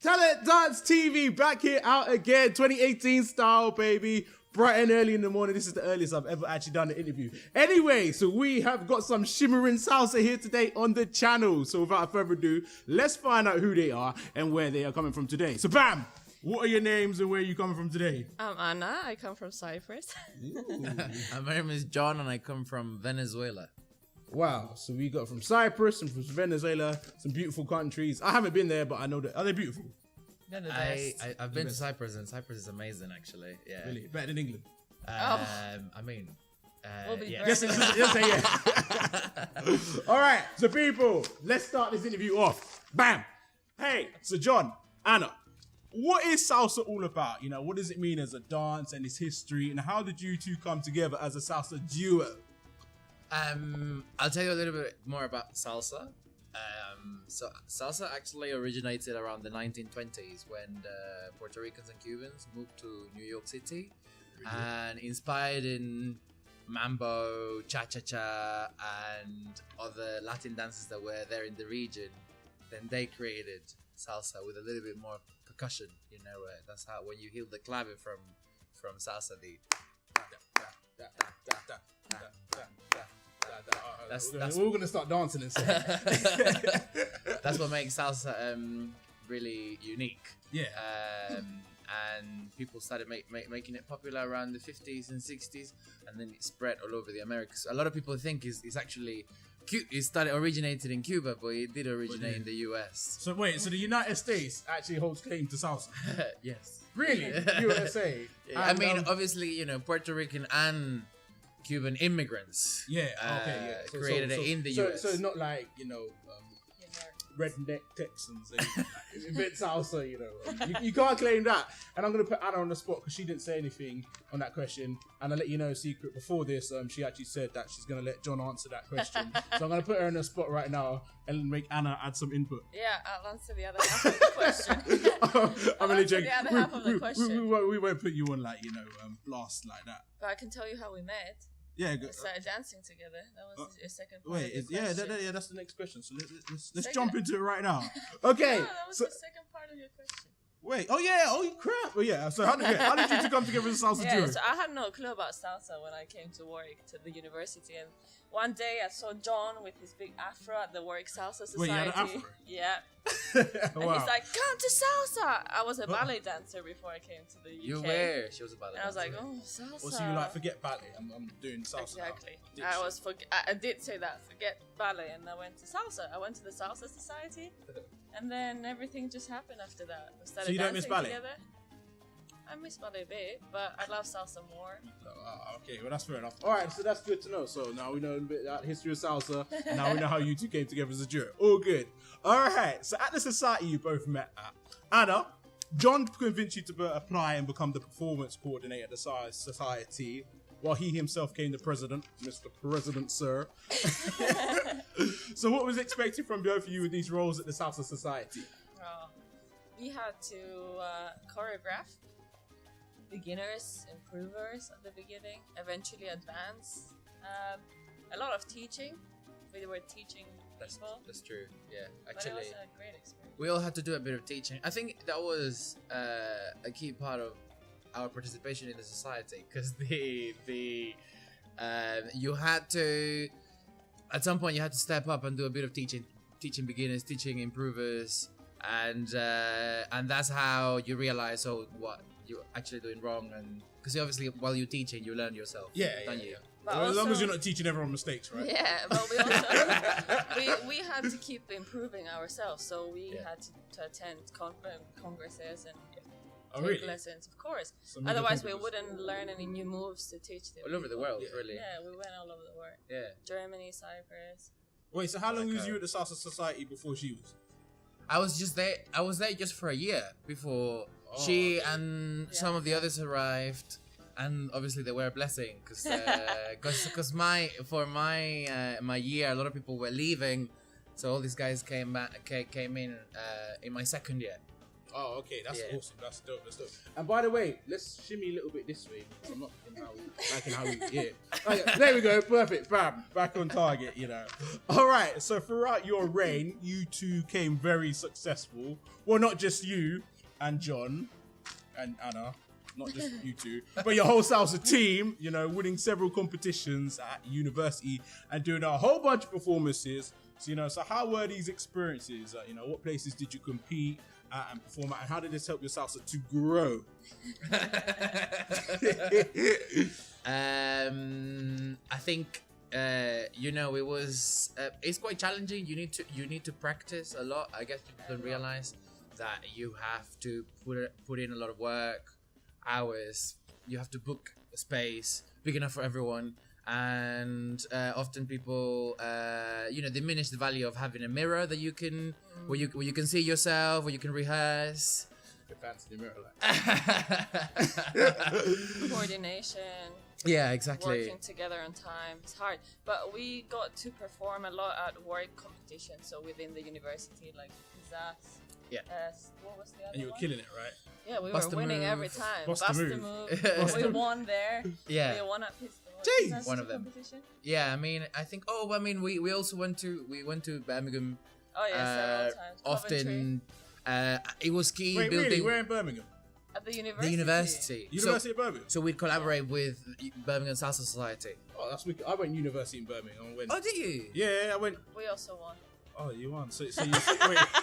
Talent Dance TV back here out again, 2018 style, baby. Bright and early in the morning. This is the earliest I've ever actually done an interview. Anyway, so we have got some shimmering salsa here today on the channel. So without further ado, let's find out who they are and where they are coming from today. So bam, what are your names and where are you coming from today? I'm Anna. I come from Cyprus. My name is John and I come from Venezuela. Wow, so we got from Cyprus and from Venezuela, some beautiful countries. I haven't been there, but I know that. Are they beautiful? They're the best. I've been to Cyprus and Cyprus is amazing actually. Yeah. Really? Better than England? I mean, We'll be yeah. very- Just say yeah. All right, so people, let's start this interview off. Bam. Hey, so John, Anna, what is salsa all about? You know, what does it mean as a dance and its history, and how did you two come together as a salsa duo? I'll tell you a little bit more about salsa. So salsa actually originated around the 1920s when the Puerto Ricans and Cubans moved to New York City, and inspired in mambo, cha-cha-cha, and other Latin dances that were there in the region, then they created salsa with a little bit more percussion. You know, that's how when you hear the clave from salsa, the We're gonna start dancing and stuff. that's what makes salsa really unique. Yeah. And people started making it popular around the 50s and 60s, and then it spread all over the Americas. A lot of people think it's actually it originated in Cuba, but it did originate in the US. So wait, so the United States actually holds claim to salsa? Yes. Really? USA? Yeah, I And, mean, obviously, you know, Puerto Rican and Cuban immigrants. yeah. Okay. Yeah. So, created it in the so, US. So it's not like, you know, redneck Texans and invent salsa, you know. You can't claim that. And I'm going to put Anna on the spot because she didn't say anything on that question. And I'll let you know a secret. Before this, she actually said that she's going to let John answer that question. So I'm going to put her on the spot right now and make Anna add some input. Yeah, I'll answer the other half of the question. I'm really answer joking. the other half of the question. We won't put you on, like, you know, blast like that. But I can tell you how we met. Yeah, We started dancing together. That was your second part wait, of your question. that's the next question. So let's Second- jump into it right now. Okay. No, that was so, the second part of your question. wait. Oh yeah. Oh crap. Oh yeah. So how did you two come together as a salsa Yeah, duo? so I had no clue about salsa when I came to Warwick, to the university, and one day I saw John with his big afro at the Warwick Salsa Society. Wait, you had an afro? Yeah. And Wow. he's like, come to salsa! I was a ballet dancer before I came to the UK. You were. She was about it. And I was like, oh, salsa. Or so you like forget ballet? I'm doing salsa. Exactly. Now. I did say that, forget ballet, and I went to salsa. I went to the Salsa Society, and then everything just happened after that. We started So you don't dancing miss ballet? together. I miss ballet a bit, but I love salsa more. Okay, well that's fair enough. All right, so that's good to know. So now we know a little bit about the history of salsa, and now we know how you two came together as a duo. All good. All right. So at the society you both met at, Anna, John convinced you to apply and become the performance coordinator at the Salsa Society, while he himself became the president, Mr. President, sir. So what was expected from both of you with these roles at the Salsa Society? We had to choreograph beginners, improvers at the beginning, eventually advanced. A lot of teaching. We were teaching people. That's true. Yeah, But it actually, was a great experience. we all had to do a bit of teaching. I think that was a key part of our participation in the society, because you had to, at some point you had to step up and do a bit of teaching beginners, teaching improvers, and that's how you realize what you're actually doing wrong, and because obviously while you're teaching you learn yourself. Yeah, don't yeah, you? But Well, as long as also- you're not teaching everyone mistakes, right? Yeah, but we also we had to keep improving ourselves, so we Yeah. had to attend congresses and Oh, take really? lessons, of course. So maybe Otherwise, we compliments. wouldn't learn any new moves to teach them. All over the world, Yeah. really. Yeah, we went all over the world. Yeah. Germany, Cyprus. Wait, so how long Like, was you at the Salsa Society before she was? I was there just for a year before she and Yeah. some of the others arrived, and obviously they were a blessing because my year a lot of people were leaving, so all these guys came in my second year, Oh, okay, that's Yeah. awesome. That's dope. That's dope. And by the way, let's shimmy a little bit this way because I'm not liking how we yeah. Okay, there we go. Perfect. Bam. Back on target. You know. All right. So throughout your reign, you two came very successful. Well, not just you and John and Anna. Not just you two, but your whole salsa team, you know, winning several competitions at university and doing a whole bunch of performances. So, you know, so how were these experiences? You know, what places did you compete at and perform at, and how did this help your salsa to grow? I think you know, it was it's quite challenging. You need to practice a lot. I guess people don't realize that you have to put in a lot of work, hours. You have to book a space big enough for everyone, and often people you know, diminish the value of having a mirror that you can where you can see yourself, where you can rehearse. Fancy the mirror, like. Coordination. Yeah, exactly. Working together on time. It's hard. But we got to perform a lot at warwick competitions, so within the university, like pizzazz. Yeah. What was the other And you were one? killing it, right? Yeah, we Bust were the winning move. every time. Bust the move. We won there. Yeah. We won at Pizza. Jeez. One of them. Competition? Yeah, I mean, I think. Oh, I mean, we also went to Birmingham. Oh yeah, several times. Often. It was key Wait, building really? We're in Birmingham. At the university. the university. University of Birmingham. So we'd collaborate with Birmingham Salsa Society. Oh, that's wicked. I went university in Birmingham on Wednesday. Oh, did you? Yeah, I went. We also won. Oh, you won. So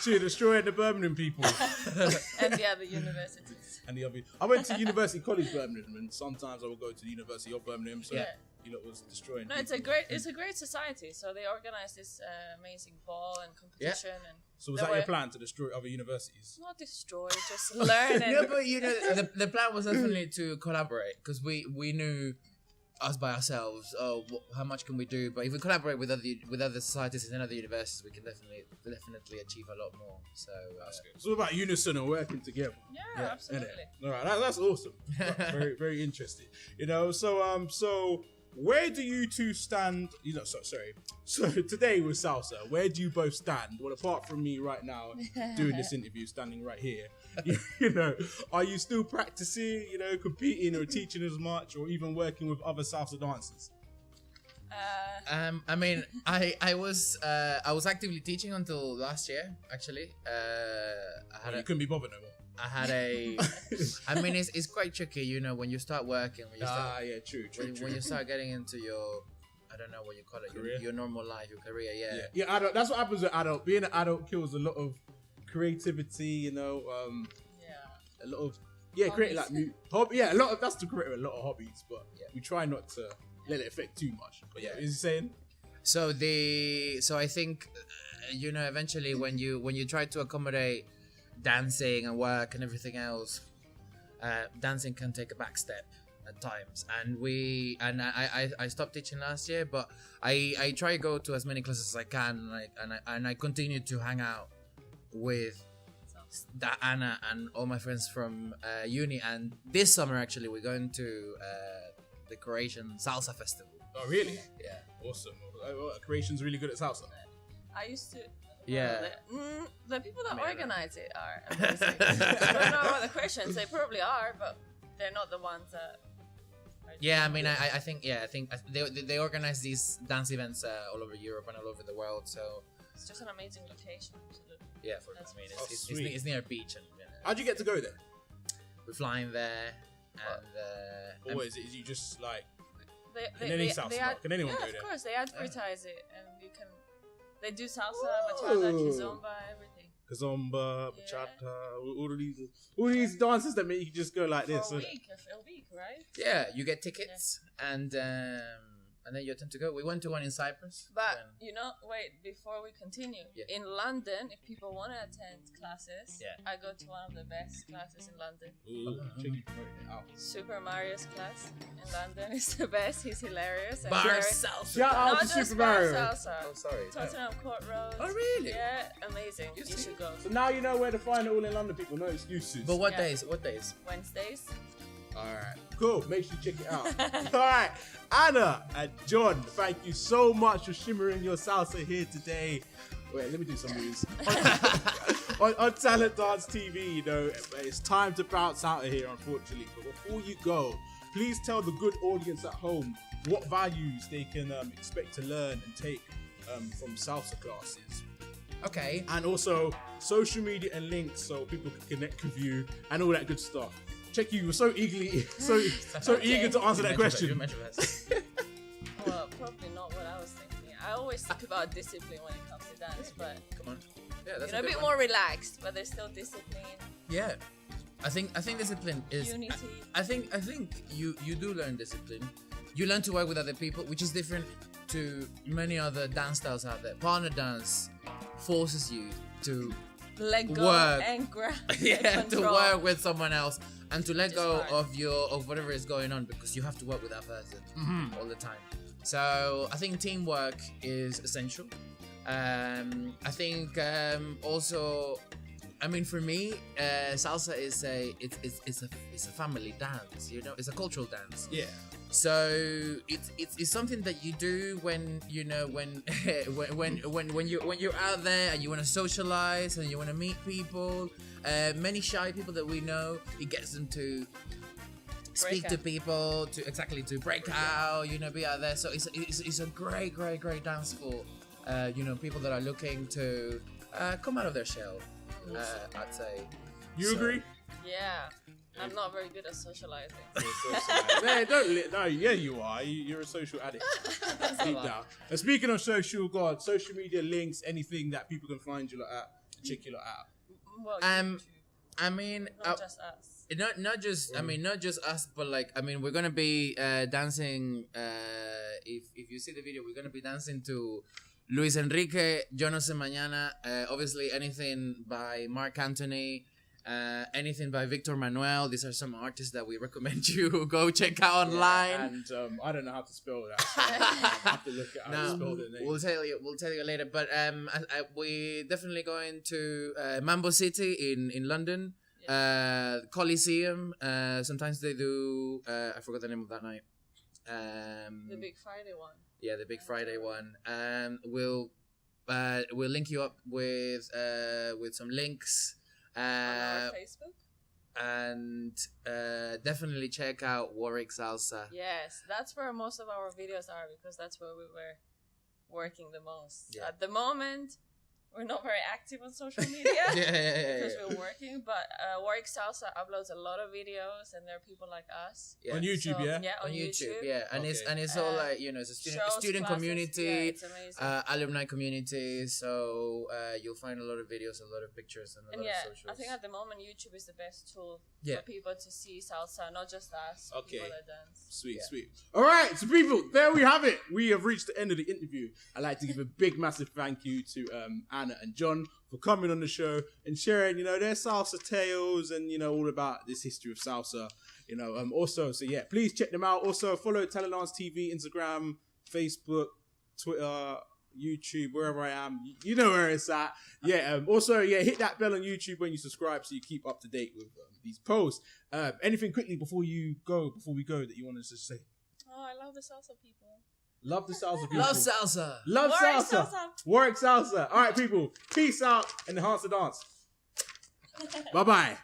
you're destroying the Birmingham people. And the other universities. And the other, I went to University College Birmingham, and sometimes I will go to the University of Birmingham. So Yeah. you lot was destroying. No, it's a great society. So they organize this amazing ball and competition and So was there that your were- plan to destroy other universities? not destroy, just learn and No, but you know, the plan was definitely to collaborate because we knew us by ourselves. Oh, how much can we do? But if we collaborate with other societies and other universities, we can definitely achieve a lot more. So That's good. It's all about unison and working together. yeah, absolutely. All right, that's awesome. Very, very interesting. You know, so where do you two stand? You know, sorry. So today with salsa, where do you both stand? Well, apart from me right now doing this interview, standing right here, you know, are you still practicing? You know, competing or teaching as much, or even working with other salsa dancers? I mean, I was actively teaching until last year. Actually, You couldn't be bothered no more. I had a. I mean, it's quite tricky, you know, when you start working. When you start, Yeah, true. when you start getting into your, I don't know what you call it, Career? your normal life, your career. Yeah, adult. That's what happens with adult. Being an adult kills a lot of creativity. You know, Yeah. a lot of creating like new hobby. Yeah, a lot of that's to create a lot of hobbies, but we try not to let it affect too much. But yeah, is he saying? So I think, you know, eventually when you try to accommodate dancing and work and everything else, dancing can take a back step at times. And I stopped teaching last year, but I try to go to as many classes as I can, and I continue to hang out with Anna and all my friends from uni. And this summer actually we're going to the Croatian Salsa Festival. Oh, really? Yeah. Awesome. Creation's really good at salsa. I used to. Yeah. The people that organize it are amazing. I don't know about the Christians. They probably are, but they're not the ones that. Yeah, I mean, I think they organize these dance events all over Europe and all over the world. So It's just an amazing location. Absolutely. yeah, That's it's near a beach, and you know, How'd you get to go there? we're flying there, and Or is it you just like Can any salsa bar? Can anyone go of there? course, they advertise it, and you can. They do salsa, bachata, Oh. kizomba, everything. kazomba, Yeah. bachata, all these dances that make you just go like this? For a week, right? yeah, you get tickets, and then you attempt to go. We went to one in Cyprus. But when- you know, wait, before we continue, Yeah. in London, if people want to attend classes, Yeah. I go to one of the best classes in London. Ooh, cheeky promoting it out. Super Mario's class in London is the best. He's hilarious. And Bar very- salsa. Shout out Not to just Super bar Mario. salsa. Oh, sorry. Tottenham Court Road. Oh, really? Yeah, amazing. You see? should go. So now you know where to find it all in London, people. No excuses. But what Yeah. days? What days? Wednesdays. Alright, cool. Make sure you check it out. Alright, Anna and John, thank you so much for shimmering your salsa here today. Wait, let me do some moves. on Talent Dance TV, you know, it's time to bounce out of here, unfortunately. But before you go, please tell the good audience at home what values they can expect to learn and take from salsa classes. Okay. And also social media and links so people can connect with you and all that good stuff. Check, you were so eager to answer that question. Well, probably not what I was thinking. I always think about discipline when it comes to dance, but Come on. Yeah, that's a bit more relaxed, but there's still discipline. Yeah. I think discipline is Unity. I think you do learn discipline. You learn to work with other people, which is different to many other dance styles out there. Partner dance forces you to Let go work. and grab. to control. work with someone else and to let Which is go hard. of whatever is going on, because you have to work with that person all the time. So I think teamwork is essential. I think also, I mean, for me, salsa is it's a family dance. You know, it's a cultural dance. Yeah. So it's something that you do when you know when you're out there and you want to socialize and you want to meet people. Many shy people that we know, it gets them to speak to people, to break out, you know, be out there. So it's a great dance for people that are looking to come out of their shell. I'd say. You agree? Yeah. I'm not very good at socializing. Man, yeah, you are. You're a social addict. Deep down. And speaking of social media links, anything that people can find you at, check you out. Well, YouTube, I mean, not just us. not just us, but like, I mean, we're gonna be dancing. If you see the video, we're gonna be dancing to Luis Enrique, Yo No Sé Mañana. Obviously, anything by Mark Anthony. Anything by Victor Manuel. These are some artists that we recommend you go check out online. And I don't know how to spell that. So I have to look at how to spell the name. We'll tell you later. But we definitely going to Mambo City in London. Coliseum. Sometimes they do. I forgot the name of that night. The Big Friday one. Yeah, the Big Friday one. We'll link you up with some links. On our Facebook. And definitely check out Warwick Salsa. Yes, that's where most of our videos are, because that's where we were working the most. Yeah. At the moment, we're not very active on social media because we're working, but Warwick Salsa uploads a lot of videos, and there are people like us. Yeah. On YouTube, So, yeah? Yeah, on YouTube. Yeah, and it's all like, you know, it's a student classes. community, Yeah, it's amazing. alumni community. So you'll find a lot of videos, a lot of pictures, and a lot of socials. I think at the moment YouTube is the best tool Yeah. for people to see salsa, not just us. Okay. People that dance. Sweet. All right, so people, there we have it. We have reached the end of the interview. I'd like to give a big, massive thank you to Anna and John for coming on the show and sharing, you know, their salsa tales and, you know, all about this history of salsa. You know, also, so yeah, please check them out. Also, follow Talent Dance TV, Instagram, Facebook, Twitter, YouTube, wherever I am. You know where it's at. Yeah. Also, yeah, hit that bell on YouTube when you subscribe so you keep up to date with these posts. Anything quickly before we go that you want to just say? Oh, I love the salsa people. Love the salsa people. Love salsa. Love Warwick salsa. Warwick salsa. All right, people. Peace out and enhance the dance. Bye-bye.